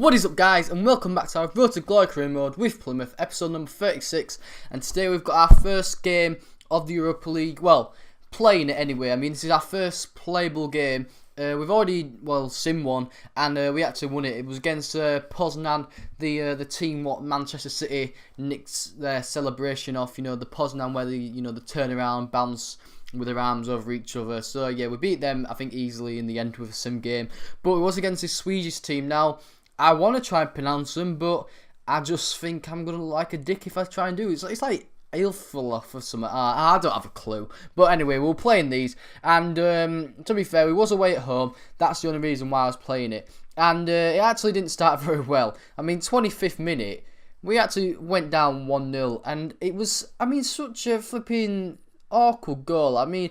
What is up, guys, and welcome back to our Road to Glory career mode with Plymouth, episode number 36. And today we've got our first game of the Europa League. Well, playing it anyway. I mean, this is our first playable game. We've already, sim one, and we actually won it. It was against Poznan, the team what Manchester City nicked their celebration off. You know, the Poznan where the turnaround bounce with their arms over each other. So yeah, we beat them, I think, easily in the end with a sim game. But it was against this Swedish team. Now, I want to try and pronounce them, but I just think I'm going to look like a dick if I try and do it. It's like Ilfalaf or something. I don't have a clue. But anyway, we were playing these. And to be fair, we was away at home. That's the only reason why I was playing it. And it actually didn't start very well. I mean, 25th minute, we actually went down 1-0. And it was, such a flipping awkward goal. I mean,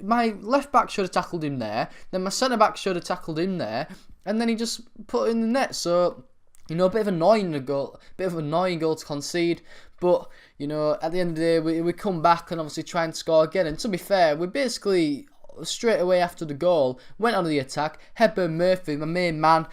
my left back should have tackled him there. Then my centre back should have tackled him there. And then he just put it in the net. So, a bit of an annoying goal to concede. But, at the end of the day, we come back and obviously try and score again. And to be fair, we basically, straight away after the goal, went on the attack. Headburn Murphy, my main man,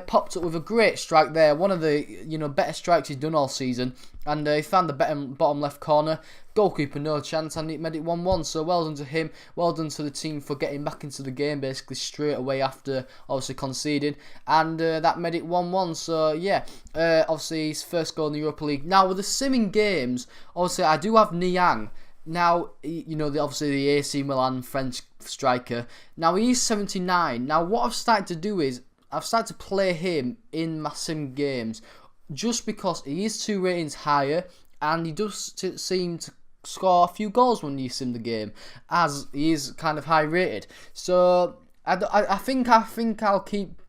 popped up with a great strike there. One of the, better strikes he's done all season. And he found the bottom left corner. Goalkeeper, no chance, and it made it 1-1. So well done to him. Well done to the team for getting back into the game basically straight away after obviously conceding. And that made it 1-1. So yeah, obviously his first goal in the Europa League. Now with the simming games, obviously I do have Niang. Now, obviously the AC Milan French striker. Now he's 79. Now what I've started to do is, I've started to play him in my sim games. Just because he is 2 ratings higher. And he does seem to score a few goals when you sim the game, as he is kind of high rated. So I think I'll keep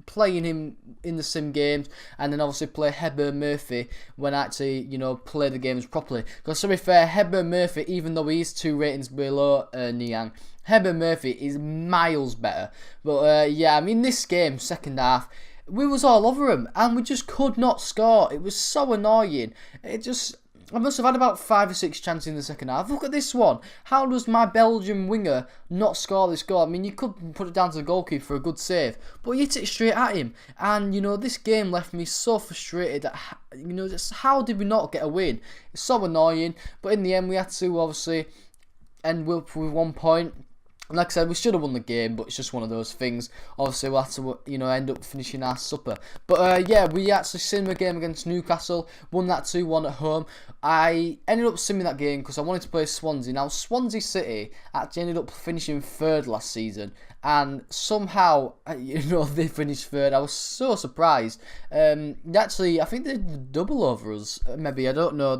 playing him in the sim games, and then obviously play Headburn Murphy when I actually play the games properly. Because to be fair, Headburn Murphy, even though he is 2 ratings below Niang, Headburn Murphy is miles better. But yeah, I mean this game second half, we was all over him, and we just could not score. It was so annoying. I must have had about 5 or 6 chances in the second half. Look at this one. How does my Belgian winger not score this goal? I mean, you could put it down to the goalkeeper for a good save, but he hit it straight at him. And, this game left me so frustrated that, just how did we not get a win? It's so annoying. But in the end, we had to, obviously, end up with 1 point. And like I said, we should have won the game, but it's just one of those things. Obviously, we'll have to, end up finishing our supper. But, yeah, we actually simmed a game against Newcastle, won that 2-1 at home. I ended up simming that game because I wanted to play Swansea. Now, Swansea City actually ended up finishing 3rd last season. And somehow, they finished 3rd. I was so surprised. Actually, I think they did double over us. Maybe, I don't know.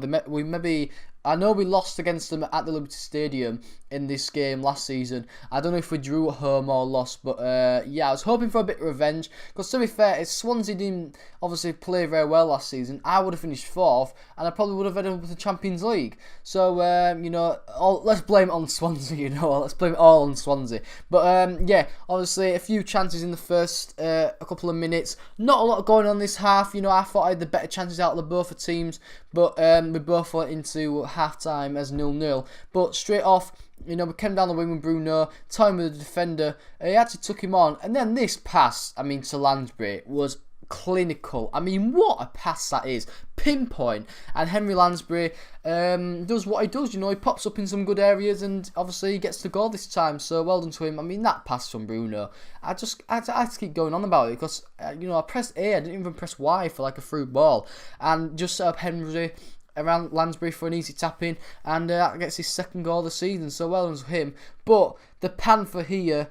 I know we lost against them at the Liberty Stadium in this game last season. I don't know if we drew at home or lost, but yeah, I was hoping for a bit of revenge. Because to be fair, if Swansea didn't obviously play very well last season, I would have finished 4th, and I probably would have ended up with the Champions League. So, let's blame it on Swansea, let's blame it all on Swansea. But yeah, obviously a few chances in the first a couple of minutes. Not a lot going on this half. I thought I had the better chances out of the both the teams, but we both went into half-time as 0-0. But straight off, we came down the wing with Bruno, time with the defender. He actually took him on. And then this pass, to Lansbury was clinical. What a pass that is. Pinpoint. And Henry Lansbury does what he does. He pops up in some good areas, and obviously he gets the goal this time. So well done to him. That pass from Bruno, I had to keep going on about it because, I pressed A. I didn't even press Y for like a through ball. And just set up Henry around Lansbury for an easy tap in, and that gets his 2nd goal of the season, so well done to him. But the Panther here,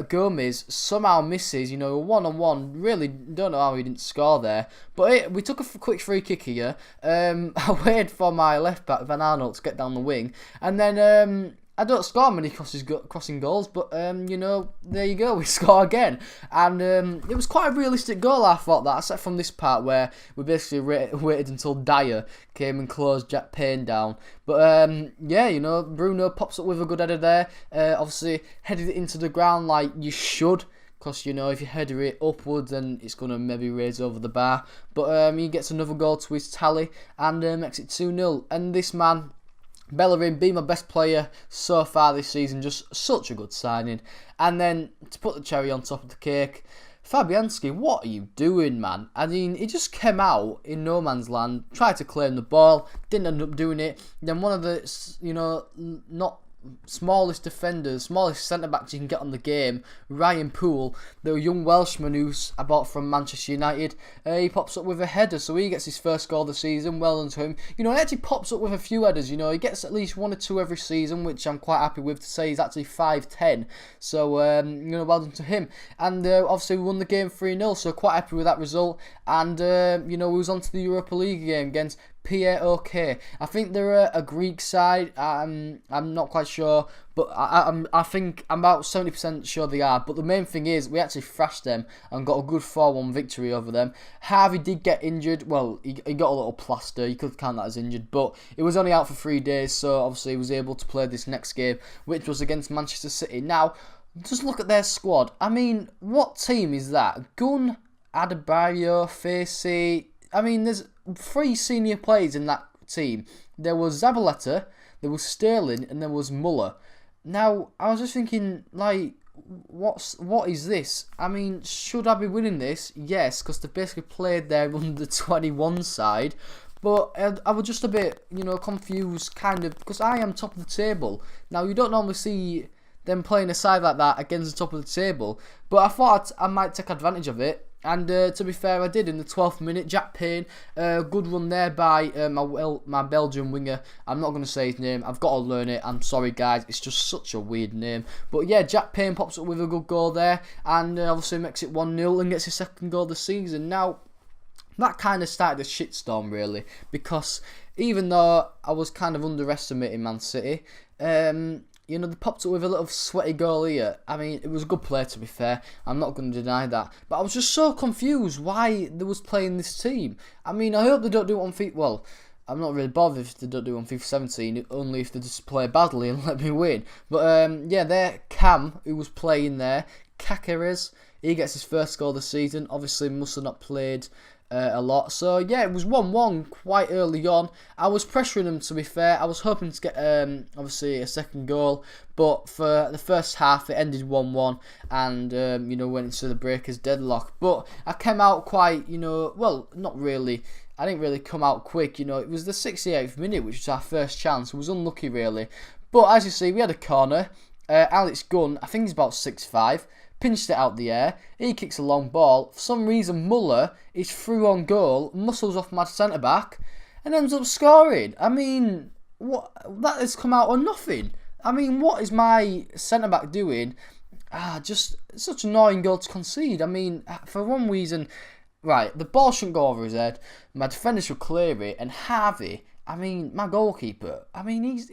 Gomez, somehow misses, a 1-on-1, really don't know how he didn't score there. But we took a quick free kick here. I waited for my left back, Van Arnold, to get down the wing, and then I don't score many crossing goals, but, there you go, we score again. And it was quite a realistic goal, I thought that, except from this part where we basically waited until Dyer came and closed Jack Payne down. But, yeah, Bruno pops up with a good header there. Obviously, headed it into the ground like you should. Because, if you header it upwards, then it's going to maybe raise over the bar. But he gets another goal to his tally and makes it 2-0. And this man, Bellerin, being my best player so far this season, just such a good signing. And then to put the cherry on top of the cake, Fabianski, what are you doing, man? I mean, he just came out in no man's land, tried to claim the ball, didn't end up doing it. Then one of the, not smallest defenders, smallest centre-backs you can get on the game, Ryan Poole, the young Welshman who's I bought from Manchester United, he pops up with a header, so he gets his first goal of the season. Well done to him. He actually pops up with a few headers. He gets at least 1 or 2 every season, which I'm quite happy with. To say he's actually 5'10", so well done to him. And obviously we won the game 3-0, so quite happy with that result. And we was on to the Europa League game against PAOK. I think they're a Greek side. I'm not quite sure, but I think I'm about 70% sure they are. But the main thing is we actually thrashed them and got a good 4-1 victory over them. Harvey did get injured. Well, he got a little plaster. You could count that as injured, but he was only out for 3 days, so obviously he was able to play this next game, which was against Manchester City. Now, just look at their squad. I mean, what team is that? Gunn, Adebayo, Facey. I mean, there's 3 senior players in that team. There was Zabaleta, there was Sterling, and there was Muller. Now, I was just thinking, like, what is this? I mean, should I be winning this? Yes, because they basically played their under 21 side. But I was just a bit, confused, kind of, because I am top of the table. Now, you don't normally see them playing a side like that against the top of the table. But I thought I might take advantage of it. And to be fair, I did in the 12th minute. Jack Payne, good run there by my Belgian winger. I'm not going to say his name. I've got to learn it. I'm sorry, guys. It's just such a weird name. But yeah, Jack Payne pops up with a good goal there. And obviously makes it 1-0 and gets his second goal of the season. Now, that kind of started a shitstorm, really. Because even though I was kind of underestimating Man City, they popped up with a little sweaty goal here. I mean, it was a good play, to be fair. I'm not going to deny that. But I was just so confused why they was playing this team. I mean, I hope they don't do it on FIFA. Well, I'm not really bothered if they don't do it on FIFA 17, only if they just play badly and let me win. But, yeah, there, Cam, who was playing there, Caceres, he gets his first goal of the season. Obviously, must have not played a lot. So yeah, it was 1-1 quite early on. I was pressuring them, to be fair. I was hoping to get obviously a second goal, but for the first half it ended 1-1 and went into the breakers deadlock. But I came out quite, well, not really. I didn't really come out quick. It was the 68th minute, which was our first chance. It was unlucky, really. But as you see, we had a corner. Alex Gunn, I think he's about 6'5", pinched it out the air. He kicks a long ball. For some reason, Muller is through on goal, muscles off my centre back, and ends up scoring. I mean, what? That has come out of nothing. I mean, what is my centre back doing? Just such an annoying goal to concede. I mean, for one reason, right, the ball shouldn't go over his head. My defender should clear it, and Harvey, I mean, my goalkeeper, I mean, he's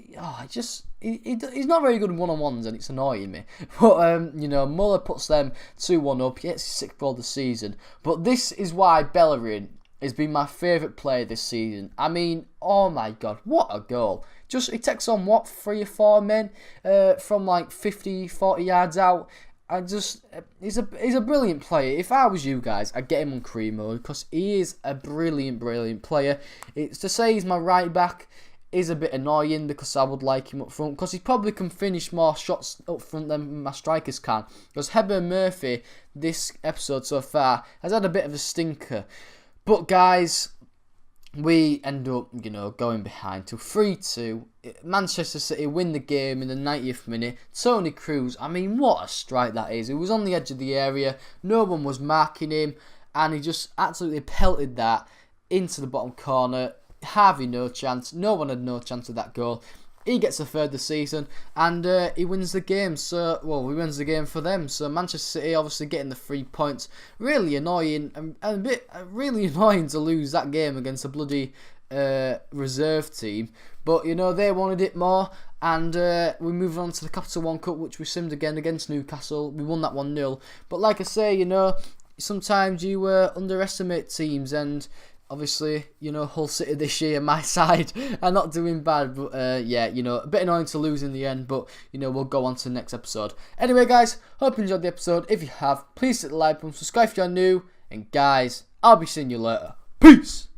not very good in one-on-ones, and it's annoying me. But, Muller puts them 2-1 up, he gets his 6th goal of the season. But this is why Bellerin has been my favourite player this season. I mean, oh my God, what a goal. Just, he takes on, 3 or 4 men from like 50, 40 yards out. He's a brilliant player. If I was you guys, I'd get him on cream mode because he is a brilliant player. It's to say he's my right back is a bit annoying because I would like him up front because he probably can finish more shots up front than my strikers can. Because Heber Murphy, this episode so far, has had a bit of a stinker. But guys, we end up, going behind to 3-2. Manchester City win the game in the 90th minute. Tony Cruz, I mean, what a strike that is. He was on the edge of the area. No one was marking him. And he just absolutely pelted that into the bottom corner. Harvey, no chance. No one had no chance of that goal. He gets a third this season, and he wins the game. So, well, he wins the game for them. So Manchester City obviously getting the 3 points. Really annoying, and a bit really annoying to lose that game against a bloody reserve team. But they wanted it more, and we move on to the Capital One Cup, which we simmed again against Newcastle. We won that 1-0. But like I say, sometimes you underestimate teams, and obviously, Hull City this year, my side, are not doing bad. But, yeah, a bit annoying to lose in the end. But, we'll go on to the next episode. Anyway, guys, hope you enjoyed the episode. If you have, please hit the like button, subscribe if you're new. And, guys, I'll be seeing you later. Peace!